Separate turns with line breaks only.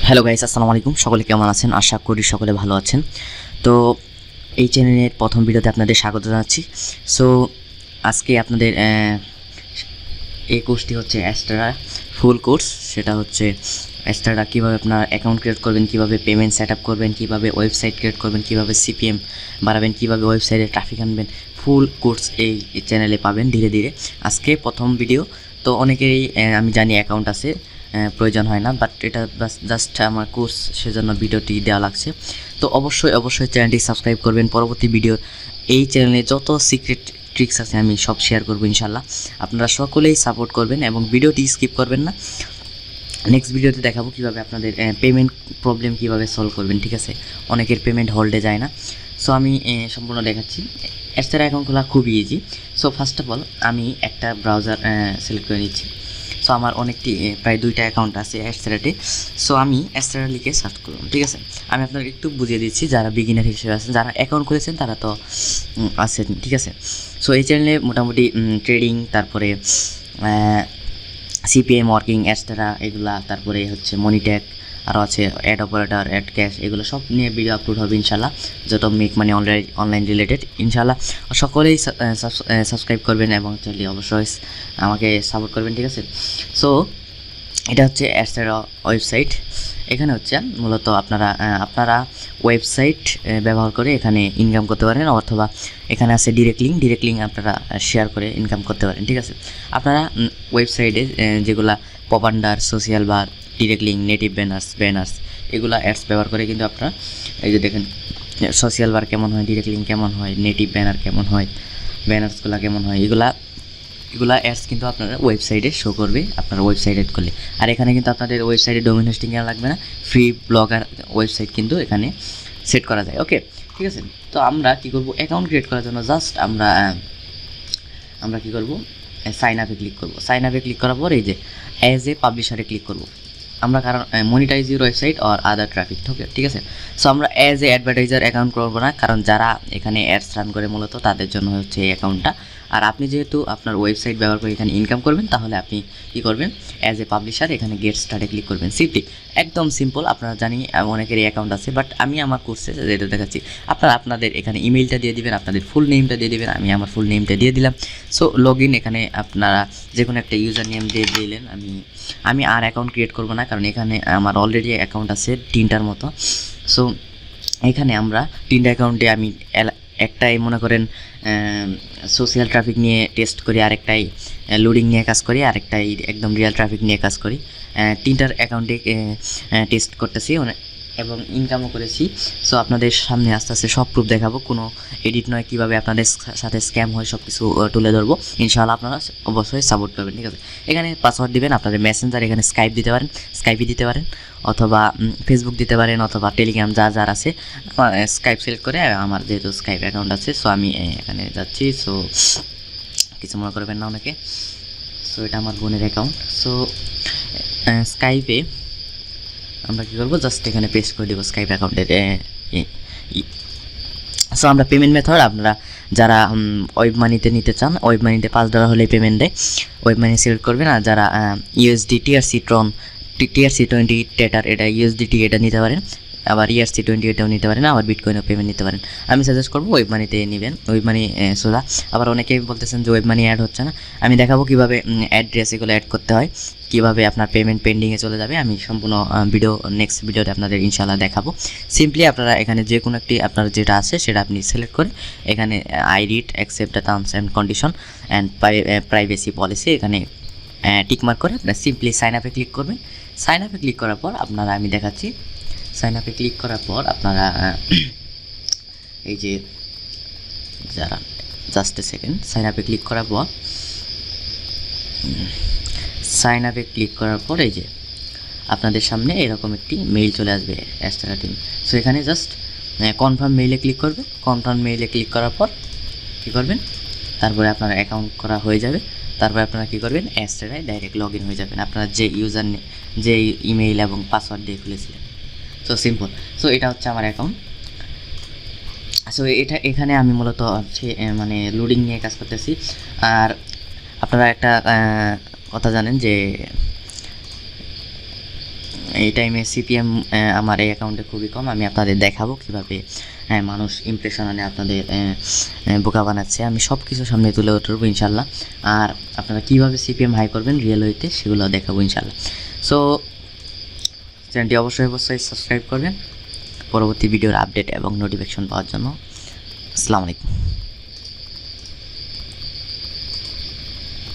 Hello guys, আসসালামু আলাইকুম। সকলে কেমন আছেন? আশা করি সকলে ভালো আছেন। তো এই চ্যানেলের প্রথম ভিডিওতে আপনাদের স্বাগত জানাচ্ছি। সো আজকে আপনাদের এই কোর্সটি হচ্ছে অ্যাস্ট্রা ফুল কোর্স। সেটা হচ্ছে অ্যাস্ট্রা কীভাবে আপনার অ্যাকাউন্ট ক্রিয়েট করবেন, কীভাবে পেমেন্ট সেট আপ করবেন, কীভাবে ওয়েবসাইট ক্রিয়েট করবেন, কীভাবে সিপিএম বাড়াবেন, কীভাবে ওয়েবসাইটে ট্রাফিক আনবেন, ফুল কোর্স এই চ্যানেলে পাবেন ধীরে ধীরে। আজকে প্রথম ভিডিও, তো অনেকেরই আমি জানি অ্যাকাউন্ট আছে, প্রয়োজন হয় না, বাট এটা জাস্ট আমার কোর্স, সেজন্য ভিডিওটি দেওয়া লাগছে। তো অবশ্যই চ্যানেলটি সাবস্ক্রাইব করবেন। পরবর্তী ভিডিও এই চ্যানেলে যত সিক্রেট ট্রিক্স আছে আমি সব শেয়ার করবো ইনশাল্লাহ। আপনারা সকলেই সাপোর্ট করবেন এবং ভিডিওটি স্কিপ করবেন না। নেক্সট ভিডিওতে দেখাবো কীভাবে আপনাদের পেমেন্ট প্রবলেম কীভাবে সলভ করবেন, ঠিক আছে? অনেকের পেমেন্ট হোল্ডে যায় না। সো আমি সম্পূর্ণ দেখাচ্ছি। অ্যাস্ট্রা অ্যাকাউন্ট খোলা খুবই easy. So first of all আমি একটা ব্রাউজার সিলেক্ট করে নিচ্ছি। সো আমার অনেকটি প্রায় 2টা অ্যাকাউন্ট আছে অ্যাস্ট্রাতে। সো আমি অ্যাস্ট্রা লিখে সার্চ করলাম, ঠিক আছে? আমি আপনাদের একটু বুঝিয়ে দিচ্ছি, যারা বিগিনার হিসেবে আছেন, যারা অ্যাকাউন্ট খুলেছেন তারা তো আছেন, ঠিক আছে? সো এই চ্যানেলে মোটামুটি ট্রেডিং, তারপরে সিপিএম ওয়ার্কিং, অ্যাস্ট্রা এগুলা, তারপরে হচ্ছে মনিট্যাগ, আরও আছে অ্যাড অপারেটর, অ্যাড ক্যাশ, এগুলো সব নিয়ে ভিডিও আপলোড হবে ইনশাল্লাহ, যত মেক মানি অনলাইন রিলেটেড ইনশাল্লাহ। সকলেই সাবস্ক্রাইব করবেন এবং চ্যানেলটি অবশ্যই আমাকে সাপোর্ট করবেন, ঠিক আছে? সো এটা হচ্ছে অ্যাস্ট্রা ওয়েবসাইট। এখানে হচ্ছে মূলত আপনারা ওয়েবসাইট ব্যবহার করে এখানে ইনকাম করতে পারেন, অথবা এখানে আছে ডিরেক্ট লিঙ্ক আপনারা শেয়ার করে ইনকাম করতে পারেন, ঠিক আছে? আপনারা ওয়েবসাইটে যেগুলা popunder, social bar, direct link, native banners এগুলা অ্যাডস ব্যবহার করে কিন্তু আপনারা এই যে দেখেন সোশ্যাল বার কেমন হয়, ডিরেক্ট লিঙ্ক কেমন হয়, নেটিভ ব্যানার কেমন হয়, ব্যানার্সগুলো কেমন হয়, এগুলা অ্যাডস কিন্তু আপনারা ওয়েবসাইটে শো করবে আপনার ওয়েবসাইট এড করলে। আর এখানে কিন্তু আপনাদের ওয়েবসাইটে ডোমেন হোস্টিং কেনা লাগবে না, ফ্রি ব্লগার ওয়েবসাইট কিন্তু এখানে সেট করা যায়। ওকে, ঠিক আছে? তো আমরা কি করব, অ্যাকাউন্ট ক্রিয়েট করার জন্য জাস্ট আমরা কি করব, সাইন আপে ক্লিক করব। সাইন আপে ক্লিক করার পর এই যে অ্যাজ এ পাবলিশারে ক্লিক করব আমরা, কারণ monetize your website or other traffic, ঠিক আছে? সো আমরা অ্যাজ এ অ্যাডভার্টাইজার অ্যাকাউন্ট করবো না, কারণ যারা এখানে অ্যাডস রান করে মূলত তাদের জন্য হচ্ছে এই অ্যাকাউন্টটা। আর আপনি যেহেতু আপনার ওয়েবসাইট ব্যবহার করে এখানে ইনকাম করবেন, তাহলে আপনি কী করবেন, অ্যাজ এ পাবলিশার এখানে গেট স্টার্টে ক্লিক করবেন। সিম্পলি একদম সিম্পল। আপনারা জানি অনেকেরই অ্যাকাউন্ট আছে, বাট আমি আমার কোর্সে যেটা দেখাচ্ছি, আপনাদের এখানে ইমেলটা দিয়ে দিবেন, আপনাদের ফুল নেমটা দিয়ে দিবেন। আমি আমার ফুল নেমটা দিয়ে দিলাম। সো লগ ইন, এখানে আপনারা যে কোনো একটা ইউজার নেম দিয়ে দিলেন। আমি আর অ্যাকাউন্ট ক্রিয়েট করব না, কারণ এখানে আমার অলরেডি অ্যাকাউন্ট আছে 3টার মতো। সো এখানে আমরা 3টা অ্যাকাউন্টে আমি একটাই মনে করেন সোশ্যাল ট্রাফিক নিয়ে টেস্ট করি, আরেকটাই লোডিং নিয়ে কাজ করি, আরেকটাই একদম রিয়েল ট্রাফিক নিয়ে কাজ করি। 3টার অ্যাকাউন্টে টেস্ট করতেছি এবং ইনকামও করেছি। সো আপনাদের সামনে আস্তে আস্তে সব প্রুফ দেখাবো, কোনো এডিট নয়, কীভাবে আপনাদের সাথে স্ক্যাম হয় সব কিছু তুলে ধরবো ইনশাআল্লাহ। আপনারা অবশ্যই সাপোর্ট করবেন, ঠিক আছে? এখানে পাসওয়ার্ড দিবেন, আপনাদের মেসেঞ্জার, এখানে স্কাইপই দিতে পারেন, অথবা ফেসবুক দিতে পারেন, অথবা টেলিগ্রাম, যার আছে স্কাইপ সিলেক্ট করে। আমার যেহেতু স্কাইপ অ্যাকাউন্ট আছে, সো আমি এখানে যাচ্ছি। সো কিছু মনে করবেন না অনেকে। সো এটা আমার বোনের অ্যাকাউন্ট। সো স্কাইপে আমরা কী করবো, জাস্ট এখানে পেস্ট করে দেবো স্কাইপ অ্যাকাউন্টের। সো আমরা পেমেন্ট মেথড, আপনারা যারা ওয়েব মানিতে নিতে চান, ওয়েব মানিতে $5 হলে পেমেন্ট দেয়, ওয়েব মানি সিলেক্ট করবেন। আর যারা USD TRC20 টেটার, এটা USDT এটা নিতে পারেন, আবার ERC20 এটাও নিতে পারেন, আবার বিটকয়েনও পেমেন্ট নিতে পারেন। আমি সাজেস্ট করবো ওয়েব মানিতে নেবেন, ওয়েব মানি সোজা। আবার অনেকেই বলতেছেন যে ওয়েব মানি অ্যাড হচ্ছে না, আমি দেখাবো কীভাবে অ্যাড্রেস এগুলো অ্যাড করতে হয়, কীভাবে আপনার পেমেন্ট পেন্ডিংয়ে চলে যাবে। আমি সম্পূর্ণ নেক্সট ভিডিওতে আপনাদের ইনশাআল্লাহ দেখাবো। সিম্পলি আপনারা এখানে যে কোনো একটি আপনার যেটা আছে সেটা আপনি সিলেক্ট করে এখানে I read accept the terms and condition and privacy policy এখানে টিকমার্ক করে আপনারা সিম্পলি সাইন আপে ক্লিক করবেন। সাইন আপে ক্লিক করার পর আপনারা, আমি দেখাচ্ছি, সাইন আপে ক্লিক করার পর আপনারা এই যে যারা জাস্ট এ সেকেন্ড, সাইন আপে ক্লিক করার পর এই যে আপনাদের সামনে এরকম একটি মেইল চলে আসবে অ্যাস্ট্রা টিম। সো এখানে জাস্ট কনফার্ম মেইলে ক্লিক করবে। কনফার্ম মেইলে ক্লিক করার পর কী করবেন, তারপরে আপনার অ্যাকাউন্ট করা হয়ে যাবে। তারপরে আপনারা কী করবেন, অ্যাস্ট্রায় ডাইরেক্ট লগ ইন হয়ে যাবেন, আপনারা যে ইমেইল এবং পাসওয়ার্ড দিয়ে খুলেছিলেন। So simple. সো এটা হচ্ছে আমার অ্যাকাউন্ট। সো এখানে আমি মূলত মানে লোডিং নিয়ে কাজ করতেছি। আর আপনারা একটা কথা জানেন যে এই টাইমে সিপিএম আমার এই অ্যাকাউন্টে খুবই কম। আমি আপনাদের দেখাবো কীভাবে মানুষ ইমপ্রেশন আনে আপনাদের বোকা বানাচ্ছে। আমি সব কিছু সামনে তুলে ধরবো ইনশাল্লাহ। আর আপনারা কীভাবে সিপিএম হাই করবেন রিয়েল ওয়েতে সেগুলো দেখাবো ইনশাল্লাহ। সো চ্যানেলটি অবশ্যই সাবস্ক্রাইব করবেন পরবর্তী ভিডিওর আপডেট এবং নোটিফিকেশন পাওয়ার জন্য। আসসালামু আলাইকুম।